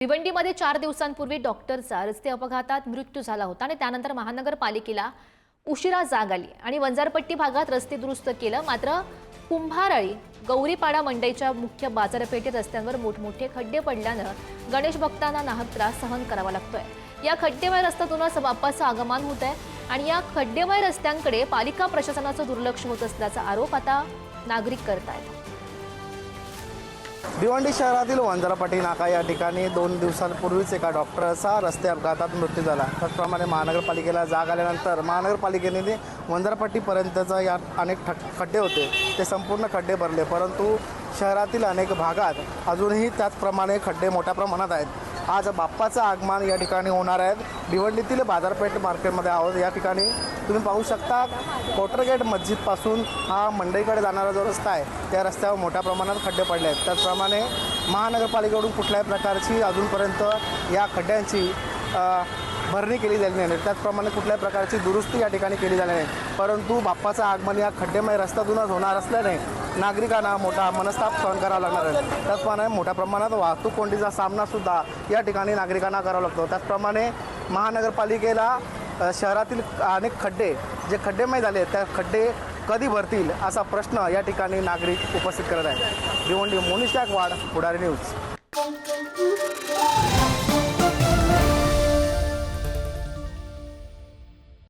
भिवंडीमध्ये 4 दिवसांपूर्वी डॉक्टरचा रस्ते अपघातात मृत्यू झाला होता आणि त्यानंतर महानगरपालिकेला उशिरा जाग आली आणि वंजारपट्टी भागात रस्ते दुरुस्त केलं। मात्र कुंभारळी गौरीपाडा मंडईच्या मुख्य बाजारपेठेत रस्त्यांवर मोठमोठे खड्डे पडल्यानं गणेश भक्तांना नाहक त्रास सहन करावा लागतोय। या खड्डेमय रस्त्यातूनच बाप्पाचं आगमन होत आहे आणि या खड्डेमय रस्त्यांकडे पालिका प्रशासनाचं दुर्लक्ष होत असल्याचा आरोप आता नागरिक करतायत। भिवंडी शहरातील वंजारपट्टी नाका या ठिकाणी 2 दिवसांपूर्वीच एका डॉक्टरचा रस्ते अपघातात मृत्यू झाला। त्याचप्रमाणे महानगरपालिकेला जाग आल्यानंतर महानगरपालिकेने वंजारपट्टीपर्यंतचा या अनेक खड्डे होते ते संपूर्ण खड्डे भरले, परंतु शहरातील अनेक भागात अजूनही त्याचप्रमाणे खड्डे मोठ्या प्रमाणात आहेत। आज बाप्पाचं आगमन या ठिकाणी होणार आहे। भिवंडीतील बाजारपेठ मार्केटमध्ये आहोत। या ठिकाणी तुम्ही पाहू शकता कोटरगेट मस्जिदपासून हा मंडईकडे जाणारा जो रस्ता आहे त्या रस्त्यावर मोठ्या प्रमाणात खड्डे पडले आहेत। त्याचप्रमाणे महानगरपालिकेकडून कुठल्याही प्रकारची अजूनपर्यंत या खड्ड्यांची भरणी केली झाली नाही। त्याचप्रमाणे कुठल्याही प्रकारची दुरुस्ती या ठिकाणी केली झाली नाही, परंतु बाप्पाचं आगमन या खड्डेमय रस्त्यातूनच होणार असल्याने नागरिकांना मोठा मनस्ताप सहन करावा लागणार आहे। त्याचप्रमाणे मोठ्या प्रमाणात वाहतूक कोंडीचा सामनासुद्धा या ठिकाणी नागरिकांना करावा लागतो। त्याचप्रमाणे महानगरपालिकेला शहरातील अनेक खड्डे जे खड्डेमय झाले त्या खड्डे कधी भरतील असा प्रश्न या ठिकाणी नागरिक उपस्थित करत आहेत। भिवंडी मोनिश गायकवाड, पुढारी न्यूज।